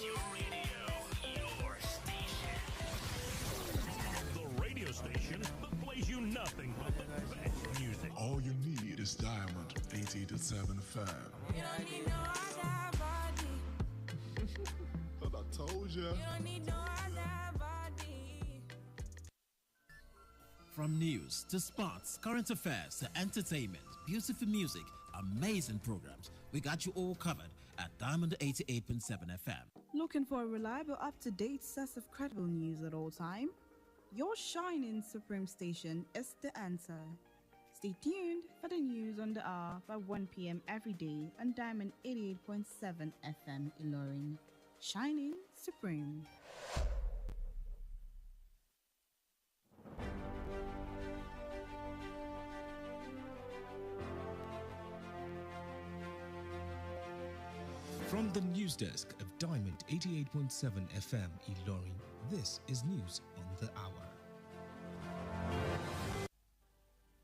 Your radio, your station. The radio station that plays you nothing but the best music. All you need is Diamond 88.7 FM. You don't need no other body. But I told ya. You don't need no other body. From news to sports, current affairs to entertainment, beautiful music, amazing programs, we got you all covered at Diamond 88.7 FM. Looking for a reliable, up-to-date source of credible news at all time? Your shining supreme station is the answer. Stay tuned for the news on the hour by 1 p.m. every day on Diamond 88.7 FM Ilorin. Shining supreme. From the news desk of Diamond 88.7 FM Ilorin, this is news on the hour.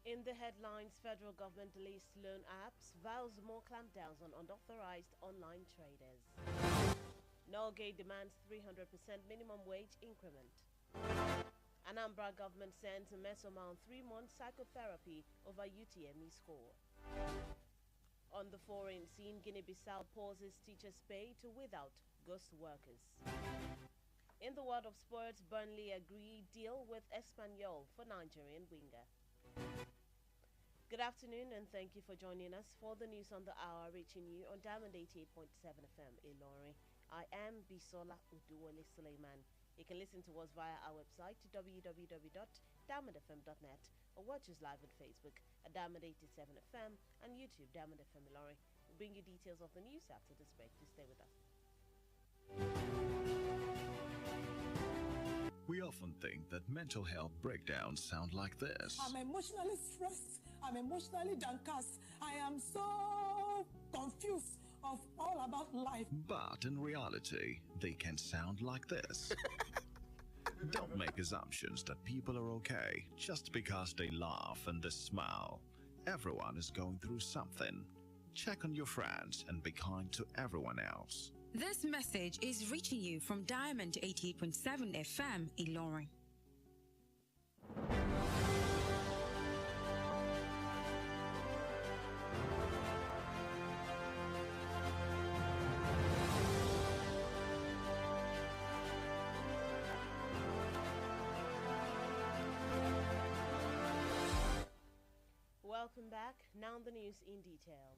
In the headlines, federal government delays loan apps, vows more clampdowns on unauthorized online traders. Norgay demands 300% minimum wage increment. Anambra government sends Mesoma on 3-month psychotherapy over UTME score. On the foreign scene, Guinea-Bissau pauses teachers' pay to without ghost workers. In the world of sports, Burnley agreed deal with Espanyol for Nigerian winger. Good afternoon and thank you for joining us for the news on the hour, reaching you on Diamond 88.7 FM Ilorin. I am Bisola Oduwole Suleiman. You can listen to us via our website www.diamondfm.net or watch us live on Facebook at Diamond 87 FM and YouTube Diamond FM Ilorin. We'll bring you details of the news after this break. Please stay with us. We often think that mental health breakdowns sound like this. I'm emotionally stressed. I'm emotionally downcast. I am so confused of all about life. But in reality, they can sound like this. Don't make assumptions that people are okay just because they laugh and they smile. Everyone is going through something. Check on your friends and be kind to everyone else. This message is reaching you from Diamond 88.7 FM Ilorin. Welcome back. Now the news in detail.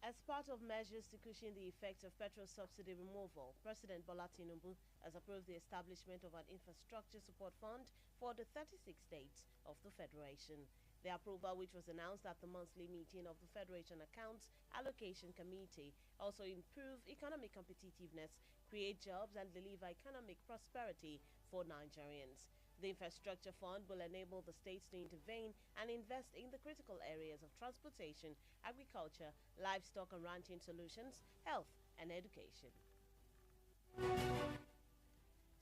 As part of measures to cushion the effects of petrol subsidy removal, President Bola Tinubu has approved the establishment of an infrastructure support fund for the 36 states of the Federation. The approval, which was announced at the monthly meeting of the Federation Accounts Allocation Committee, also improve economic competitiveness, create jobs and deliver economic prosperity for Nigerians. The infrastructure fund will enable the states to intervene and invest in the critical areas of transportation, agriculture, livestock and ranching solutions, health and education.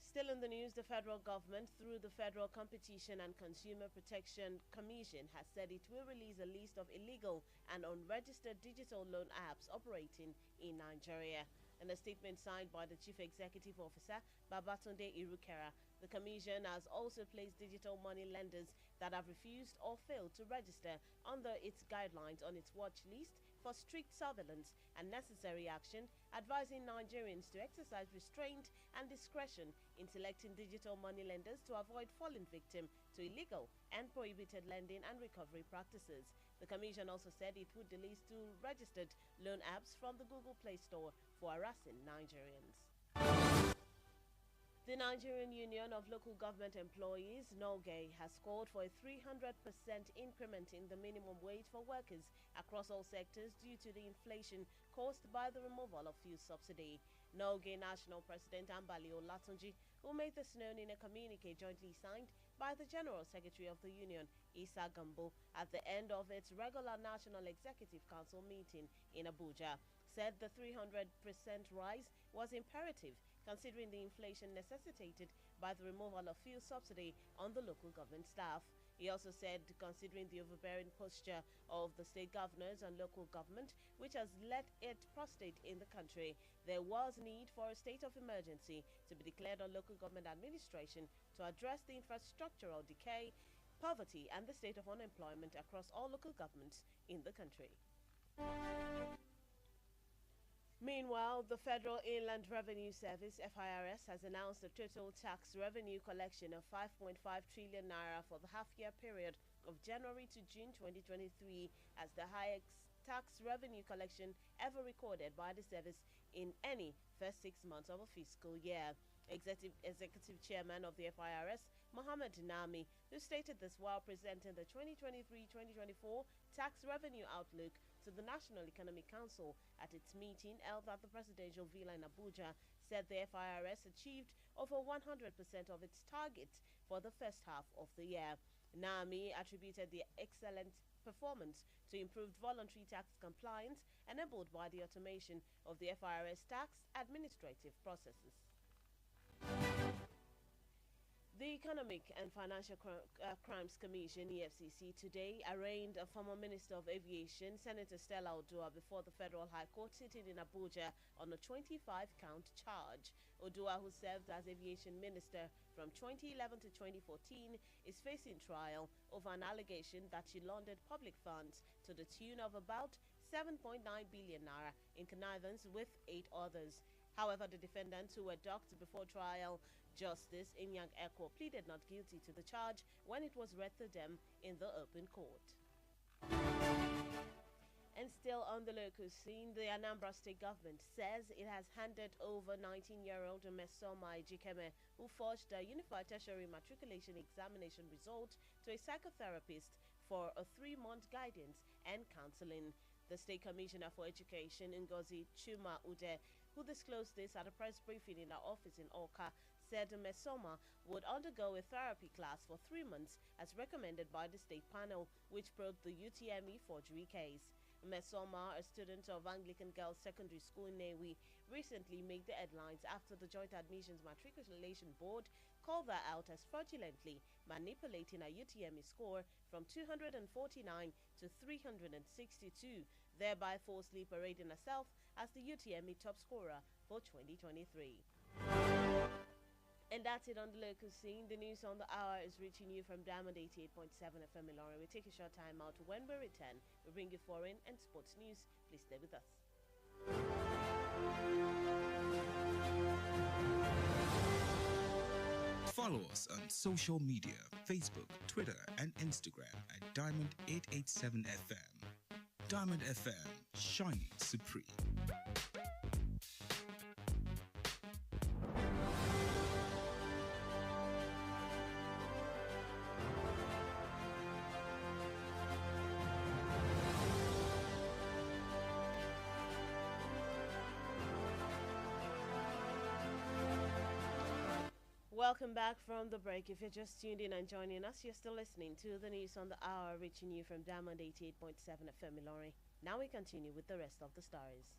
Still in the news, the federal government, through the Federal Competition and Consumer Protection Commission, has said it will release a list of illegal and unregistered digital loan apps operating in Nigeria. In a statement signed by the Chief Executive Officer, Babatunde Irukera, the Commission has also placed digital money lenders that have refused or failed to register under its guidelines on its watch list for strict surveillance and necessary action, advising Nigerians to exercise restraint and discretion in selecting digital money lenders to avoid falling victim to illegal and prohibited lending and recovery practices. The Commission also said it would delete 2 registered loan apps from the Google Play Store for harassing Nigerians. The Nigerian Union of Local Government Employees, NOGE, has called for a 300% increment in the minimum wage for workers across all sectors due to the inflation caused by the removal of fuel subsidy. NOGE National President Ambali Olatunji, who made this known in a communique jointly signed by the General Secretary of the Union, Issa Gambo, at the end of its regular National Executive Council meeting in Abuja, said the 300% rise was imperative considering the inflation necessitated by the removal of fuel subsidy on the local government staff. He also said, considering the overbearing posture of the state governors and local government, which has led it prostrate in the country, there was need for a state of emergency to be declared on local government administration to address the infrastructural decay, poverty, and the state of unemployment across all local governments in the country. Meanwhile, the Federal Inland Revenue Service (FIRS) has announced a total tax revenue collection of 5.5 trillion naira for the half-year period of January to June 2023, as the highest tax revenue collection ever recorded by the service in any first 6 months of a fiscal year. Executive Chairman of the FIRS, Mohammed Nami, who stated this while presenting the 2023-2024 tax revenue outlook to the National Economic Council at its meeting held at the Presidential Villa in Abuja, said the FIRS achieved over 100% of its target for the first half of the year. Nami attributed the excellent performance to improved voluntary tax compliance enabled by the automation of the FIRS tax administrative processes. The Economic and Financial Crimes Commission, EFCC, today arraigned a former Minister of Aviation, Senator Stella Odua, before the Federal High Court sitting in Abuja on a 25-count charge. Odua, who served as Aviation Minister from 2011 to 2014, is facing trial over an allegation that she laundered public funds to the tune of about 7.9 billion naira in connivance with 8 others. However, the defendants who were docked before trial, Justice Inyang Eko, pleaded not guilty to the charge when it was read to them in the open court. And still on the local scene, the Anambra State government says it has handed over 19-year-old Mesoma Ejikeme, who forged a Unified Tertiary Matriculation Examination result, to a psychotherapist for a 3-month guidance and counseling. The State Commissioner for Education, Ngozi Chuma Ude, who disclosed this at a press briefing in her office in Oka, said Mesoma would undergo a therapy class for 3 months as recommended by the state panel, which probed the UTME forgery case. Mesoma, a student of Anglican Girls Secondary School in Newi, recently made the headlines after the Joint Admissions Matriculation Board called her out as fraudulently manipulating her UTME score from 249 to 362, thereby falsely parading herself as the UTME top scorer for 2023. And that's it on the local scene. The news on the hour is reaching you from Diamond 88.7 FM Ilorin. We take a short time out. When we return, we bring you foreign and sports news. Please stay with us. Follow us on social media, Facebook, Twitter, and Instagram at Diamond 887 FM. Diamond FM, shining supreme. Welcome back from the break. If you're just tuned in and joining us, you're still listening to the news on the hour, reaching you from Diamond 88.7 FM Ilorin. Now we continue with the rest of the stories.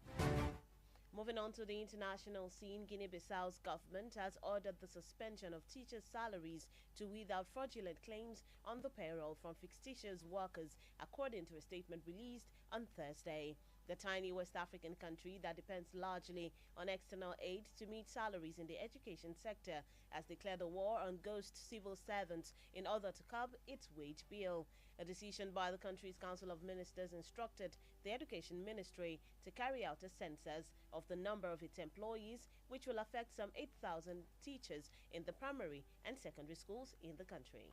Moving on to the international scene, Guinea-Bissau's government has ordered the suspension of teachers' salaries to weed out fraudulent claims on the payroll from fictitious workers, according to a statement released on Thursday. The tiny West African country that depends largely on external aid to meet salaries in the education sector has declared a war on ghost civil servants in order to curb its wage bill. A decision by the country's Council of Ministers instructed the Education Ministry to carry out a census of the number of its employees, which will affect some 8,000 teachers in the primary and secondary schools in the country.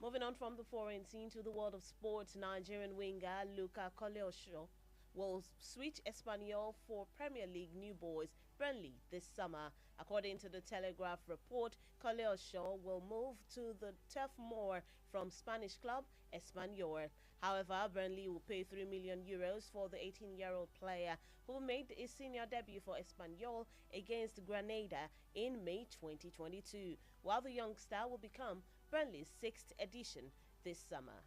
Moving on from the foreign scene to the world of sports, Nigerian winger Akolawole will switch Espanyol for Premier League new boys Burnley this summer. According to the Telegraph report, Akolawole will move to the Turf Moor from Spanish club Espanyol. However, Burnley will pay €3 million for the 18-year-old player who made his senior debut for Espanyol against Granada in May 2022, while the youngster will become Burnley's 6th edition this summer.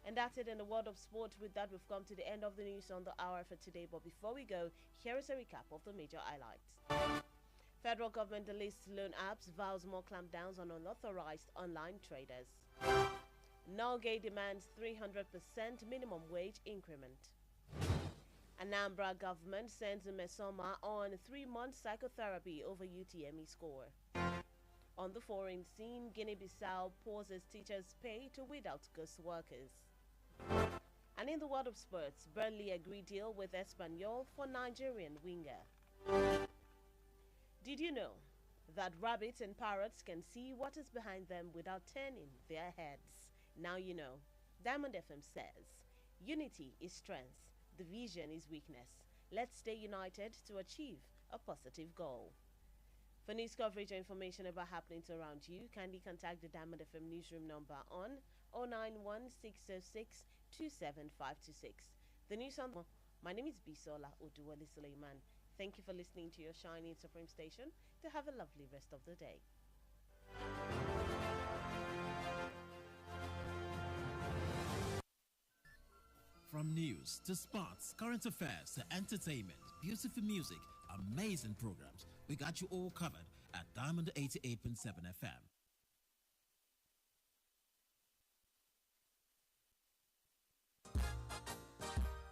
And that's it in the world of sport. With that, we've come to the end of the news on the hour for today. But before we go, here is a recap of the major highlights. Federal government delays loan apps, vows more clampdowns on unauthorized online traders. Nalgay demands 300% minimum wage increment. Anambra government sends Mesoma on 3-month psychotherapy over UTME score. On the foreign scene, Guinea-Bissau pauses teachers' pay to weed out ghost workers. And in the world of sports, Burnley agree deal with Espanyol for Nigerian winger. Did you know that rabbits and parrots can see what is behind them without turning their heads? Now you know. Diamond FM says, unity is strength, division is weakness. Let's stay united to achieve a positive goal. For news coverage or information about happenings around you, kindly contact the Diamond FM newsroom number on 091-606-27526. The news on my name is Bisola, Oduwole, Suleiman. Thank you for listening to your shining Supreme station. To have a lovely rest of the day. From news to sports, current affairs to entertainment, beautiful music, amazing programs, we got you all covered at Diamond 88.7 FM.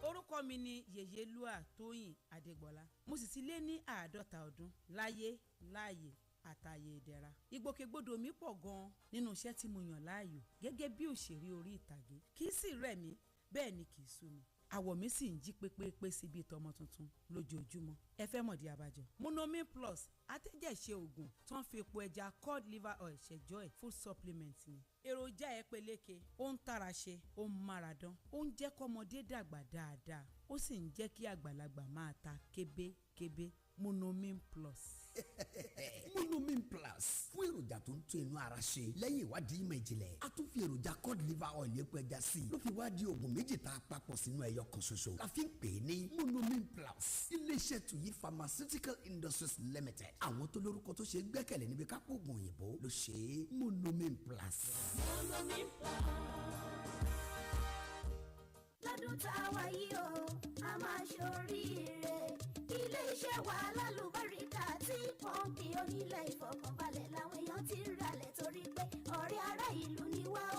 orúkọ mi ni Yèyélúà Tóyìn Adégbọlá mo sì ti lé ní 50 ọdún láyé láàyè àtàyè ìdẹ̀ra ìgbòkègbodò mi pọ̀ gan-an nínú iṣẹ́ tí mo yàn láàyò gẹ́gẹ́ bí òṣèré orí ìtàgé kì í sì rẹ̀ mí bẹ́ẹ̀ ni kì í sú mi àwọ̀ mi sì ń jí pépépé sí bíi tọmọ tuntun lójoojúmọ́ ẹ fẹ́ mọ̀dí abájọ. Monomin Plus atẹ́jẹ̀ṣe oògùn tó ń fi epo ẹja cod liver oil ṣẹjọ́ ẹ̀ food supplement ni. èròjà ẹ peléke ó ń tara ṣe ó ń mára dán ó ń jẹ́ kọ́mọdé dàgbà dáadáa ó sì ń jẹ́ kí àgbàlagbà máa ta kébékébé. Monomin Plus. Monomin Plus fún èròjà tó ń tún inú ara ṣe lẹ́yìn ìwádìí ìmọ̀ ìjìnlẹ̀ a tún fi èròjà cod liver oil epo ẹja sí i ló fi wá di oògùn méjì tá a papọ̀ sínú ẹyọ kan ṣoṣo la fi ń pè é ní Monomin Plus iléeṣẹ́ tuyi pharmaceutical industries limited àwọn tó lórúkọ tó ṣe gbẹ́kẹ̀lé níbi kápò oògùn òyìnbó ló ṣe é Monomin Plus. Monomin Plus. lọ́dún tá a wá yìí o a máa ṣoríire ilé-iṣẹ́ wa lálùbáríkà tí pọ́ǹpì onílẹ̀ ìfọkànbalẹ̀ làwọn èèyàn ti ń ralẹ̀ torí pé ọ̀rẹ́ ará ìlú ni wá o.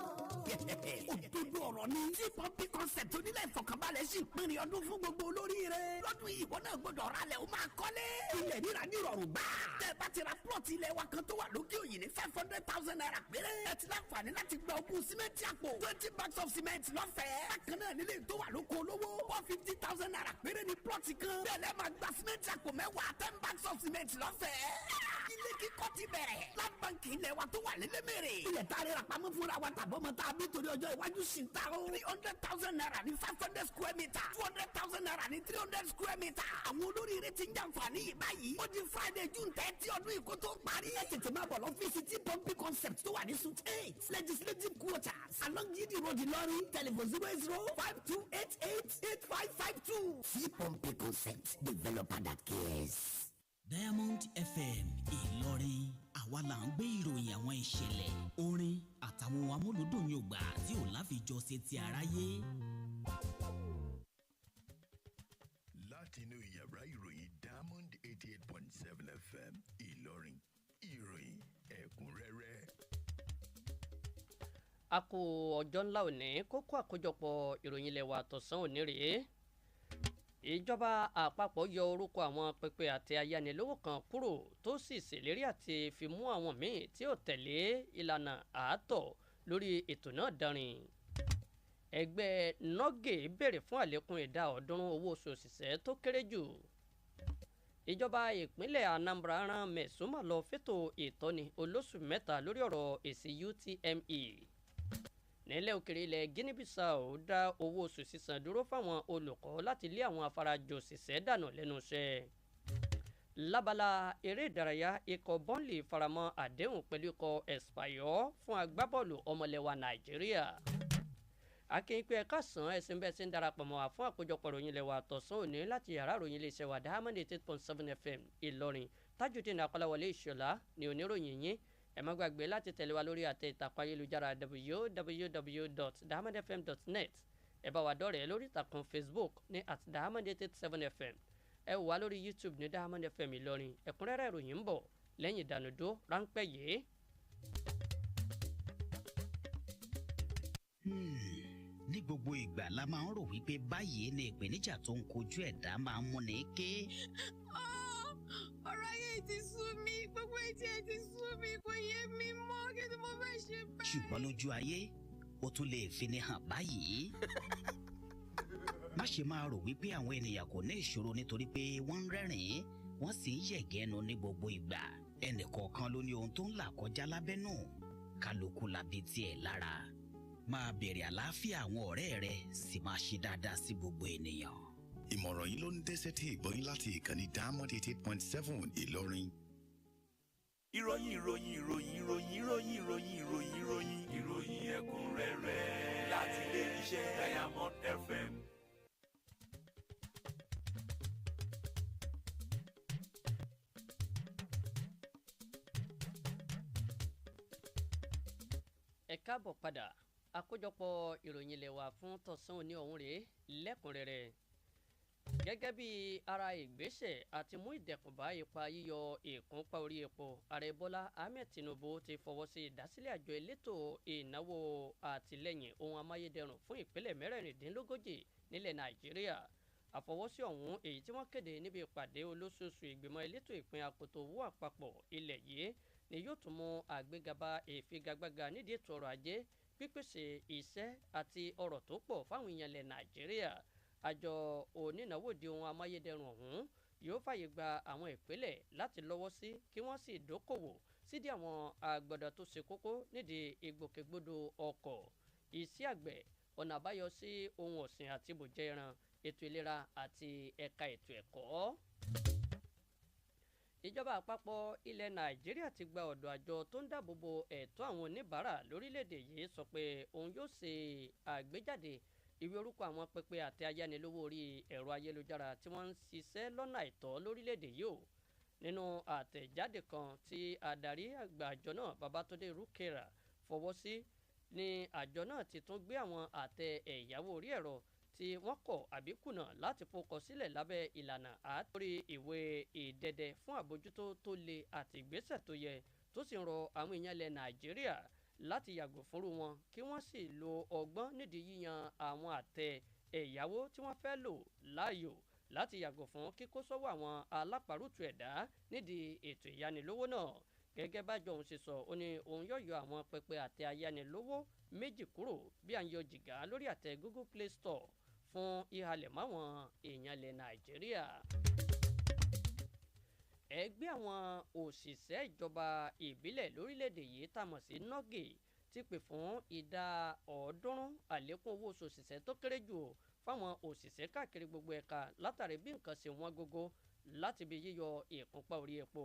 òdodo ọ̀rọ̀ ni tí pọ́ǹpì concept onílẹ̀ ìfọkànbalẹ̀ sì pinrin ọdún fún gbogbo olóríire lọ́dún yìí ìwọ náà gbọ́dọ̀ ralẹ̀ ó máa kọ́lé ilẹ̀ ríra ní ìrọ̀rùn gbà tẹ́ bá ti ra plọ̀tì ilẹ̀ wa kan tó wà lókè òyìn ní 500,000 naira péré ẹ ti láǹfààní láti gba ogún símẹ́ǹtì àpò 20 bags of cement lọ́fẹ̀ẹ́ bákan náà nílé tó wà lóko olówó 150,000 naira péré ní plọ̀tì kan bẹ́ẹ̀ lẹ́ máa gba símẹ́ǹtì àpò mẹ́wàá 10 bags of cement lọ́fẹ̀ẹ́ ilé kíkọ́ ti bẹ̀rẹ̀ lábàǹkì ilẹ̀ wa tó wà lélẹ́mẹ̀rẹ̀ ilẹ̀ tá a rẹ̀ rà pamọ́ fúnra wa tàbọ́mọ tá a bí torí ọjọ́ iwájú sí ń ta o 300,000 naira ní 500 square meter 200,000 naira ní 300 square meter àwọn olóríire ti ń jàǹfààní yìí báyìí ó di Friday June 30 ọdún yìí kó tó parí ẹ tètè máa bọ̀ lọ́fíìsì tí pọ́ǹpì concept tó wà ní suite 8 legislative quarters along Yidi road Ìlọrin telephone 08052888552 tí pọ́ǹpì concept developer that cares. Diamond FM Ìlọrin àwa là ń gbé ìròyìn àwọn ìṣẹ̀lẹ̀ orin àtàwọn amúlùdùn yògbà tí ò láfijọ́ ṣe ti aráyé. látinú yàrá ìròyìn Diamond 88.7 FM Ìlọrin ìròyìn ẹ̀kúnrẹ́rẹ́. a kú ọjọ́ ńlá òní kókó àkójọpọ̀ ìròyìn ilẹ̀ wa tọ̀sán òní rèé. ìjọba àpapọ̀ yọ orúkọ àwọn pẹpẹ àti ayánilówó kan kúrò tó sì ṣèlérí àti fi mú àwọn míì tí ò tẹ̀lé ìlànà àátọ̀ lórí ètò náà dánrin. ẹgbẹ́ nọ́gè béèrè fún àlékún ìdá 3% owó oṣù òṣìṣẹ́ tó kéré jù. ìjọba ìpínlẹ̀ Anambra rán Mesoma lọ fẹ́tò ìtọ́ni olóṣù 3 lórí ọ̀rọ̀ èsì UTME. nílẹ̀ òkèrè ilẹ̀ Guinea-Bissau dá owó oṣù sísan dúró fáwọn olùkọ́ láti lé àwọn afarajọ òṣìṣẹ́ dànù lẹ́nu iṣẹ́. lábala eré ìdárayá ikọ̀ Burnley faramọ́ àdéhùn pẹ̀lú ikọ̀ Espanyol fún agbábọ́ọ̀lù ọmọlẹ́wà Nàìjíríà. akínyìnpé ẹ̀ka sàn ẹ̀sìn bẹ́ẹ̀ sí ń darapọ̀ mọ́ wa fún àkójọpọ̀ ìròyìn ilẹ̀ wa tọ̀sán òní láti yàrá ìròyìn iléeṣẹ́ wa Diamond 88.7 FM Ìlọrin. Tajudeen Akolawole Ishola ni oníròyìn yín. ẹ má gbàgbé láti tẹ̀lé wa lórí àtẹ ìtàkùn ayélujára www.diamondfm.net. ẹ bá wa dọ̀rẹ́ lórí ìtàkùn Facebook ní @diamond87fm. ẹ wò wá lórí YouTube ní Diamond FM Ìlọrin ẹ̀kúnrẹ́rẹ́ ìròyìn ń bọ̀ lẹ́yìn ìdánudó ráńpẹ́ yìí. Ní gbogbo ìgbà la máa ń rò wípé báyìí ni ìpèníjà tó ń kojú ẹ̀dá máa ń múni ké. Ọ̀rọ̀ ayé ti sú mi, gbogbo etí ẹ ti sú mi, kò yé mi mọ́, kí ni mo fẹ́ ṣe báyìí? Ṣùgbọ́n lójú ayé, ó tún lè fini hàn báyìí. Má ṣe máa rò wípé àwọn ènìyàn kò ní ìṣòro nítorí pé wọ́n ń rẹ́rìn-ín, wọ́n sì ń yẹ̀gẹ́nu ní gbogbo ìgbà. Ẹnìkọ̀ọ̀kan ló ní ohun tó ń là kọjá lábẹ́nú, kálukú labi tiẹ̀ lára. Máa bèrè àlàáfíà àwọn ọ̀rẹ́ rẹ sì máa ṣe dáadáa sí gbogbo ènìyàn. Ìmọ̀ràn yìí ló ń dẹ́sẹ̀ tí ìgbọ́yìn láti ìkànnì Diamond 88.7 Ìlọrin. Ìròyìn ẹ̀kúnrẹ́rẹ́ láti ilé iṣẹ́ Diamond FM. Ẹ káàbọ̀ padà àkójọpọ̀ ìròyìn ilé wa fún tọ̀sán òní ọ̀hún rèé lẹ́kùnrẹ́rẹ́. Gẹ́gẹ́ bí ara ìgbésẹ̀ àti mú ìdẹ̀kùn bá ipa yíyọ ìkúnpá orí epo, ààrẹ Bọ́lá Ahmed Tinubu ti fọwọ́ sí ìdásílẹ̀ àjọ elétò ìnáwó àtìlẹ́yìn ohun amáyédẹrùn fún ìpínlẹ̀ mẹ́rìndínlógójì nílẹ̀ Nàìjíríà. Àfọwọ́sí ọ̀hún èyí tí wọ́n kéde níbi ìpàdé olóṣooṣù ìgbìmọ̀ elétò ìpín akoto owó àpapọ̀ ilẹ̀ yìí ni yóò tún mú àgbéga bá ìfigagbága nídìí ètò ọrọ̀ ajé, pípèsè iṣẹ́ àti ọrọ̀ tó pọ̀ fáwọn èèyàn ilẹ̀ Nàìjíríà. Àjọ onínáwó di ohun amáyédẹrùn ọ̀hún yóò fàyè gba àwọn ìpínlẹ̀ láti lọ́wọ́ sí kí wọ́n sì dókòwò sídìí àwọn agbọ́dọ̀ tó ṣe kókó nídìí ìgbòkègbodò ọkọ̀, iṣẹ́ àgbẹ̀, ọ̀nà àbáyọ sí ohun ọ̀sìn àti ibùjẹ ẹran, ètò ìlera àti ẹ̀ka ètò ẹ̀kọ́. Ìjọba àpapọ̀ ilẹ̀ Nàìjíríà ti gba ọ̀dọ̀ àjọ tó ń dáàbòbò ẹ̀tọ́ àwọn oníbàárà lórílẹ̀‐èdè yìí sọ pé òun yóò ṣe àgbéjáde ìwé orúkọ àwọn pẹpẹ àti ayánilówó orí ẹ̀rọ ayélujára tí wọ́n ń ṣiṣẹ́ lọ́nà àìtọ́ lórílẹ̀‐èdè yìí o. Nínú àtẹ̀jáde kan tí adarí àgbà àjọ náà Babátúndé Rúkèrà fọwọ́ sí ni àjọ náà ti tún gbé àwọn àtẹ ẹ̀yáwó orí ẹ̀rọ tí wọ́n kọ̀ àbí kùnà láti fọkọ sílẹ̀ lábẹ́ ìlànà àtórí ìwé ìdẹdẹ fún àbójútó tó le àti ìgbésẹ̀ tó yẹ, tó sì ń rọ àwọn èèyàn ilẹ̀ Nàìjíríà láti yàgò fúnrú wọn kí wọ́n sì lo ọgbọ́n nídìí yíyan àwọn àtẹ ẹ̀yáwó tí wọ́n fẹ́ lò láàyò láti yàgò fún kíkó sọ́wọ́ àwọn alápàrútù ẹ̀dá nídìí ètò ìyánilówó náà. Gẹ́gẹ́ bájọ òun ṣe sọ, ó ní òun yóò yọ àwọn pẹpẹ àtẹ ayánilówó méjì kúrò bí à ń yọ jìgá lórí àtẹ Google Play Store fún ìhalẹ̀ máwọn èèyàn ilẹ̀ Nàìjíríà. Ẹgbẹ́ àwọn òṣìṣẹ́ ìjọba ìbílẹ̀ lórílẹ̀‐èdè yìí tàmọ̀ sí NOGE ti pè fún ìdá 100 àlékún owó oṣù òṣìṣẹ́ tó kéré jù fáwọn òṣìṣẹ́ káàkiri gbogbo ẹ̀ka látàrí bí nǹkan ṣe wọ́n gógó láti bí yíyọ ìkúnpá orí epo.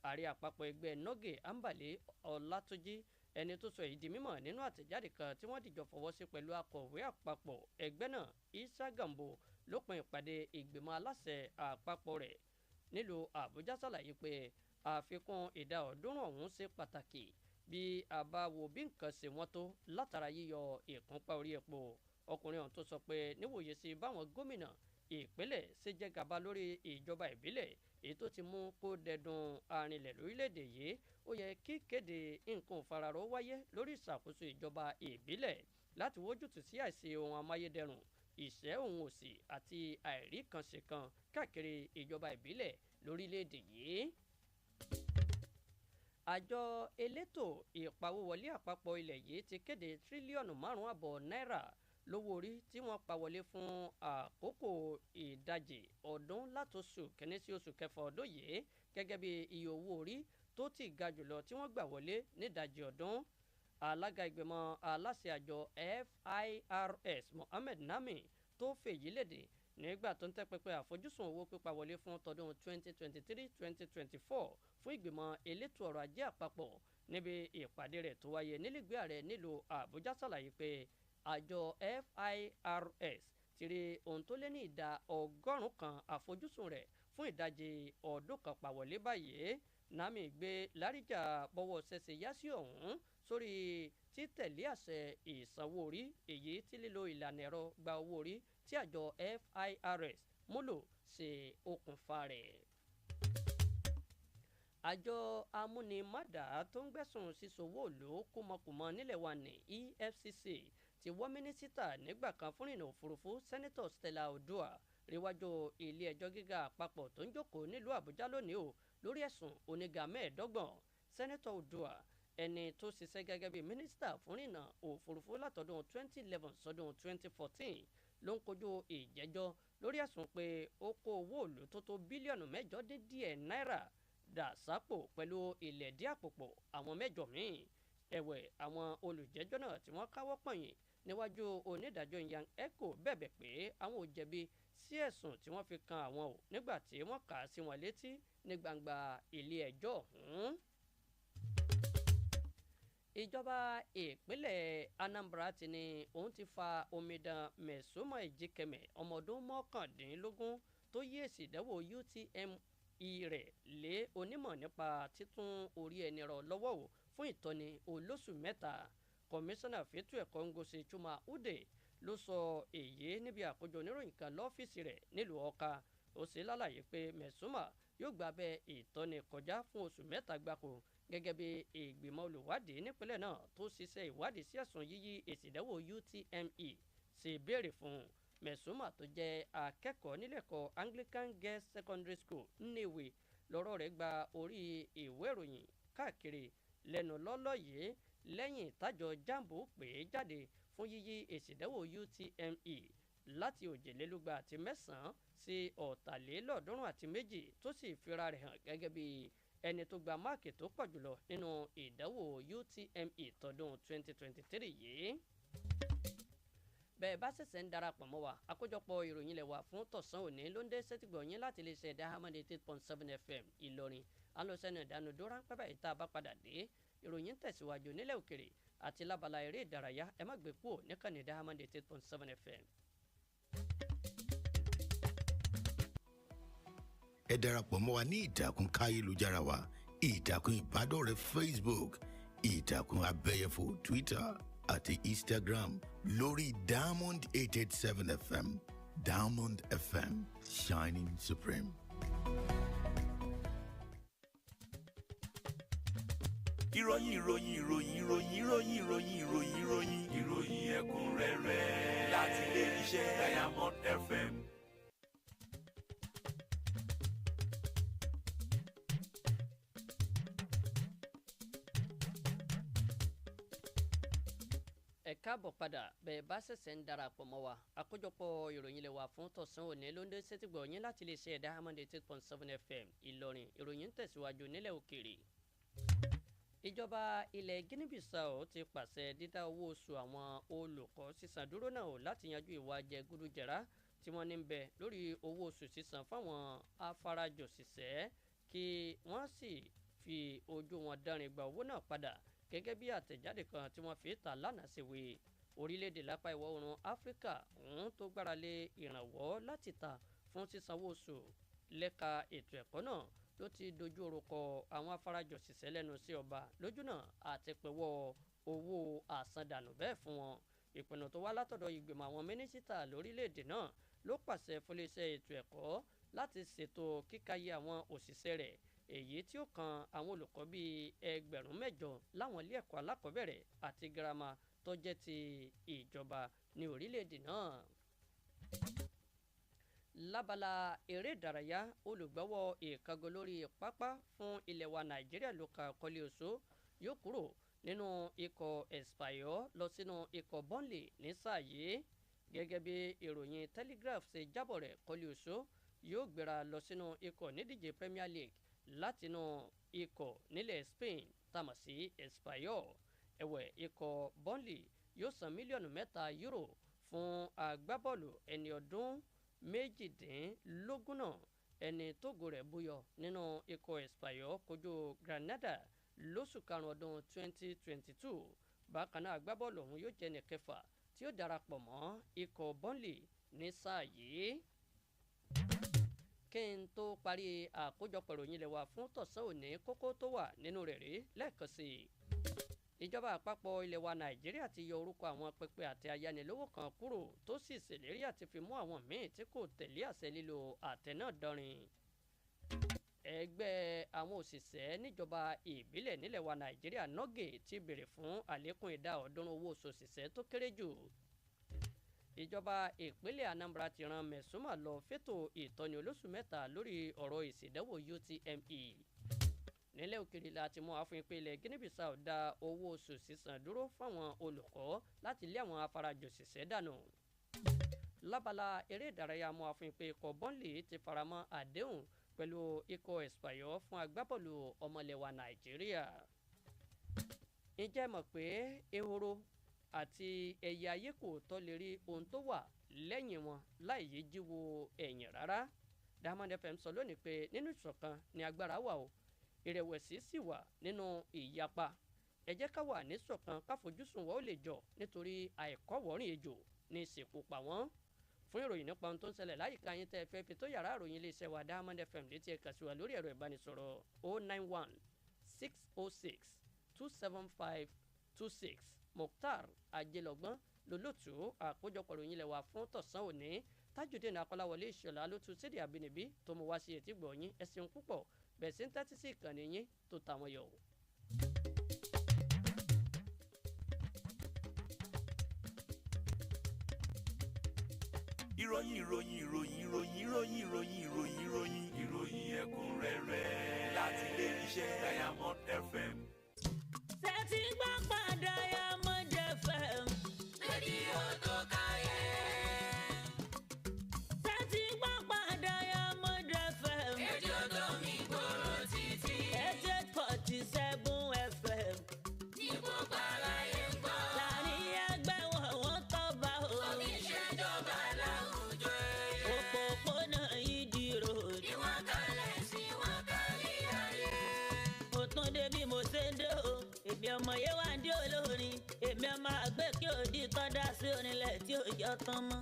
Ààrẹ àpapọ̀ ẹgbẹ́ NOGE Ambale Ọlátúnjí, ẹni tó sọ èyí di mímọ̀ nínú àtẹ̀jáde kan tí wọ́n dìjọ fọwọ́ sí pẹ̀lú akọ̀wé àpapọ̀ ẹgbẹ́ náà Isa Gambo lópin ìpàdé ìgbìmọ̀ aláṣẹ àpapọ̀ rẹ̀ nílùú Àbújá, ṣàlàyé pé àfikún ìdá 100 ọ̀hún ṣe pàtàkì bí a bá wo bí nǹkan ṣe wọ́n tó látara yíyọ ìkúnpá orí epo. Ọkùnrin ọ̀hún tó sọ pé níwòye sí báwọn gómìnà ìpínlẹ̀ ṣe jẹ gàba lórí ìjọba ìbílẹ̀ èyí tó ti mú kó dẹdùn arìnlẹ̀ lórílẹ̀‐èdè yìí, ó yẹ kí kéde nǹkan òfararọ wáyé lórí ìṣàkóso ìjọba ìbílẹ̀ láti wójútùú sí àìsí ohun amáyédẹrùn, ìṣẹ́ ohun òsì àti àìríkànṣe-kan káàkiri ìjọba ìbílẹ̀ lórílẹ̀‐èdè yìí. Àjọ elétò ìpawówọlé àpapọ̀ ilẹ̀ yìí ti kéde tírílíọ̀nù 5.5 náírà lówó orí tí wọ́n pa wọlé fún àkókò ìdajì ọdún látòṣù kẹ́ni sí oṣù kẹfà ọdún yìí gẹ́gẹ́ bí iye owó orí tó ti ga jùlọ tí wọ́n gbà wọlé nídajì ọdún. Alága ìgbìmọ̀ aláṣẹ àjọ FIRS Mohammed Nami tó fèyí léde nígbà tó ń tẹ́ pẹpẹ àfojúsùn owó pípa wọlé fún tọdún 2023-2024 fún ìgbìmọ̀ elétò ọrọ̀ ajé àpapọ̀ níbi ìpàdé rẹ̀ tó wáyé nílẹ̀gbẹ́ ààrẹ nílùú Àbújá, ṣàlàyé pé àjọ FIRS ti rí ohun tó lé ní ìdá 100% àfojúsùn rẹ̀ fún ìdajì ọdún kan pa wọlé báyìí. Nami gbé láríjà bọ́wọ́ ṣẹ̀ṣẹ̀ yá sí ọ̀hún sórí títẹ̀lé àṣẹ ìsanwó orí èyí tí lílo ìlànà ẹ̀rọ gba owó orí tí àjọ FIRS múlò ṣe okùnfà rẹ̀. Àjọ amúnimádà tó ń gbẹ̀sùn sísowó òlò kúmọkùmọ nílẹ̀ wa ní EFCC ti wọ́ mínísítà nígbà kan fún ìrìnnà òfurufú sẹ́nẹ́tọ̀ Stella Odua ríwájú ilé ẹjọ́ gíga àpapọ̀ tó ń jókòó nílùú Àbújá lónìí o lórí ẹ̀sùn oníga mẹ́ẹ̀ẹ́dọ́gbọ̀n. Sẹ́nẹ́tọ̀ Odua ẹni tó ṣiṣẹ́ gẹ́gẹ́ bí mínísítà fún ìrìnnà òfurufú látọdún 2011 sọdún 2014 ló ń kojú ìjẹ́jọ́ lórí ẹ̀sùn pé ó kó owó òlò tó tó bílíọ̀nù 8 dín díẹ̀ náírà dà sápò pẹ̀lú ìlẹ̀dí àpòpọ̀ àwọn 8 míì. Ẹ̀wẹ̀ àwọn olùjẹ́jọ́ náà tí wọ́n káwọ́ pọ̀nyìn níwájú onídàájọ́ Iroyin Ekunrere bẹ̀bẹ̀ pé àwọn ò jẹ̀bi sí ẹ̀sùn tí wọ́n fi kan àwọn o nígbà tí wọ́n kà á sí wọn létí ní gbangba ilé ẹjọ́ ọ̀hún. Ìjọba ìpínlẹ̀ Anambra ti ní òun ti fa omidan Mesoma Ejikeme ọmọ ọdún 19 tó yí èsì ìdánwò UTME rẹ̀ lé onímọ̀ nípa títún orí ẹni rọ̀ lọ́wọ́ o fún ìtọ́ni olóṣù 3. Kọmíṣánná fẹ́tò ẹ̀kọ́ Ngozi Chuma Ude ló sọ èyí níbi àkójọ oníròyìn kan lọ́fíìsì rẹ̀ nílùú Ọ̀ka. Ó ṣe lálàyé pé Mesoma yóò gbàbẹ́ ìtọ́ni kọjá fún oṣù 3 gbáko gẹ́gẹ́ bí ìgbìmọ̀ olùwádìí nípínlẹ̀ náà tó ṣiṣẹ́ ìwádìí sí ẹ̀sùn yíyí èsì ìdánwò UTME ṣe béèrè fún. Mesoma tó jẹ́ akẹ́kọ̀ọ́ nílẹ̀kọ̀ Anglican Girls Secondary School Nnewi lọ́rọ̀ rẹ̀ gba orí ìwé ìròyìn káàkiri lẹ́nu lọ́lọ́ yìí lẹ́yìn tájọ jambo pè é jáde fún yíyí èsì ìdánwò UTME láti 2,900 sí 3,200 tó sì fira rẹ̀ hàn gẹ́gẹ́ bí ẹni tó gba máàkì tó pọ̀ jùlọ nínú ìdánwò UTME tọdún 2023 yìí. Bẹ́ẹ̀ bá ṣẹ̀ṣẹ̀ ń darapọ̀ mọ́ wa àkójọpọ̀ ìròyìn ilẹ̀ wa fún tọ̀sán òní ló ń dé sétígbọ̀ yín láti lè ṣe Diamond 88.7 FM Ìlọrin. À ń lọ sẹ́nu ìdánudó ráńpẹ́ báyìí tá a bá padà dé ìròyìn tẹ̀síwájú nílẹ̀ òkèrè àti lábala eré ìdárayá ẹ má gbé kúrò níkànnì Diamond 88.7 FM. Ẹ darapọ̀ mọ́ wa ní ìtàkùn káyélujára wa ìtàkùn ìbádọ́rẹ̀ẹ́ Facebook ìtàkùn abẹ́yẹfò Twitter àti Instagram lórí Diamond 887 FM Diamond FM Shining Supreme. ìròyìn ẹ̀kúnrẹ́rẹ́ láti ilé iṣẹ́ Diamond FM. Ẹ káàbọ̀ padà bẹ́ẹ̀ bá ṣẹ̀ṣẹ̀ ń darapọ̀ mọ́ wa àkójọpọ̀ ìròyìn ilẹ̀ wa fún tọ̀sán òní ló ń dé sétígbọ̀ yín láti lè ṣe Diamond 88.7 FM Ìlọrin. Ìròyìn tẹ̀síwájú nílẹ̀ òkèèrè. Ìjọba ilẹ̀ Guinea-Bissau ti pàṣẹ dídá owó oṣù àwọn olùkọ́ sísan dúró náà láti yanjú ìwà jẹgúdújẹrá tí wọ́n ní ń bẹ lórí owó oṣù sísan fáwọn afarajòṣìṣẹ́ kí wọ́n sì fi ojú wọn dánrin gba owó náà padà gẹ́gẹ́ bí àtẹ̀jáde kan tí wọ́n fi ta lánàá ṣe wí. Orílẹ̀-èdè lápá ìwọ̀ oòrùn Áfíríkà tó gbára lé ìrànwọ́ láti ta fún sísanwó oṣù lẹ́ka ètò ẹ̀kọ́ náà ló ti dojú orúkọ àwọn afarajòṣìṣẹ́ lẹ́nu sí ọba lójúnà àti pẹ̀wọ́ owó àsandànù bẹ́ẹ̀ fún wọn. Ìpinnu tó wá látọ̀dọ̀ ìgbìmọ̀ àwọn mínísítà lórílẹ̀‐èdè náà ló pàṣẹ fúnléeṣẹ́ ètò ẹ̀kọ́ láti ṣètò kíkàyé àwọn òṣìṣẹ́ rẹ̀ èyí tí ó kan àwọn olùkọ́ bíi 8,000 láwọn ilé ẹ̀kọ́ alákọ̀ọ́bẹ̀rẹ̀ àti girama tó jẹ́ ti ìjọba ní orílẹ̀‐èdè náà. Lábala eré ìdárayá olùgbọ́wọ́ ìkángun lórí pápá fún ilẹ̀ wa Nàìjíríà Luka Kọ́lé-Oṣó yóò kúrò nínú ikọ̀ Espanyol lọ sínú ikọ̀ Burnley ní sáà yìí. Gẹ́gẹ́ bí ìròyìn Telegraph ṣe jábọ̀ rẹ̀, Kọ́lé-Oṣó yóò gbéra lọ sínú ikọ̀ nídíje Premier League látinú ikọ̀ nílẹ̀ Spain tàmọ̀ sí Espanyol. Ẹ̀wẹ̀ ikọ̀ Burnley yóò san mílíọ̀nù €3 fún agbábọ́ọ̀lù ẹni ọdún 18 náà ẹni tógo rẹ̀ búyọ nínú ikọ̀ Espanyol kojú Granada lóṣù karùn-ún ọdún 2022. Bákan náà agbábọ́ọ̀lù ọ̀hún yóò jẹ́ ní kẹfà tí ó darapọ̀ mọ́ ikọ̀ Burnley ní sáà yìí. Kí n tó parí àkójọpọ̀ ìròyìn ilẹ̀ wa fún tọ̀sán òní kókó tó wà nínú rẹ̀ rí lẹ́ẹ̀kan sí i. ìjọba àpapọ̀ ilẹ̀ wa nàìjíríà ti yọ orúkọ àwọn pẹpẹ àti ayánilówó kan kúrò tó sì ṣèlérí àti fi mú àwọn míì tí kò tẹ̀lé àṣẹ lílo àtẹ náà dánrin. ẹgbẹ́ àwọn òṣìṣẹ́ níjọba ìbílẹ̀ nílẹ̀ wa nàìjíríà nọ́gè ti béèrè fún àlékún ìdá 3% owó oṣù òṣìṣẹ́ tó kéré jù. ìjọba ìpínlẹ̀ anambra ti ran mẹ̀sùmá lọ fẹ́tò ìtọ́ni olóṣù mẹ́ta lórí ọ̀rọ̀ ìṣèdánwò UTME. nílẹ̀ òkèèrè láti mú àfihàn pé ilẹ̀ Guinea-Bissau dá owó oṣù sísan dúró fáwọn olùkọ́ láti lé àwọn afarajòṣìṣẹ́ dànù. lábala eré ìdárayá mú àfihàn pé ikọ̀ bọ́ńlì ti faramọ́ àdéhùn pẹ̀lú ikọ̀ Espanyol fún agbábọ́ọ̀lù ọmọlẹ̀wà Nàìjíríà. ǹjẹ́ mọ̀ pé ehoro àti ẹyẹ ayé kò tọ́ lè rí ohun tó wà lẹ́yìn wọn láì yé jíwo ẹ̀yìn rárá. Diamond FM sọ lónìí pé nínú ìṣọ̀kan ni agbára wà o, ìrẹ̀wẹ̀sì sì wà nínú ìyapa. ẹ jẹ́ ká wà ní ṣọ̀kan káfojúsùn wa ó lè jọ nítorí àìkọ́wọ́rìn ejò ní ìsìnkú pa wọ́n. fún ìròyìn nípa ohun tó ń ṣẹlẹ̀ láyìíká yín tẹ́ ẹ fẹ́ fi tó yàrá ìròyìn iléeṣẹ́ wa Diamond FM létí ẹ kàn sí wa lórí ẹ̀rọ ìbánisọ̀rọ̀ 091 606 27526. Mukhtar Ajẹ́lọ́gbọ́n lólótú àkójọpọ̀ ìròyìn ilẹ̀ wa fún tọ̀sán òní. Tajudeen Akolawole Ishola ló tu sédè àbínibí tó mú wá sí etí gbọ̀nyìn. ẹ ṣeun púpọ̀ bẹ́ẹ̀ sí ń tẹ́tí sí ìkànnì yín tó tàwọn yọ̀. ìròyìn ẹ̀kúnrẹ́rẹ́ láti ilé iṣẹ́ Diamond FM. Tẹ́tí gbọ́ padà Diamond FM. Rédíò tó káyé. Tẹ́tí gbọ́ padà Diamond FM. Rédíò tó mì gbòòrò títí. 88.7 FM. Ní gbogbo aráyé ń gbọ́. Láàrin ẹgbẹ́ wọn tó bá o. Omi ìṣèjọba láwùjọ ẹ̀yẹ. Òpópónà yìí di road. Ìwọ̀n kalẹ̀ sí wọn kárí ayé. Mo tún dé bí mo ṣe ń dé o. Èmi ọmọ yẹn wá ń dé olórin. Èmi ọmọ àgbẹ̀ kí òdì kan dá sí onílẹ̀ tí ò jọ tán mọ́.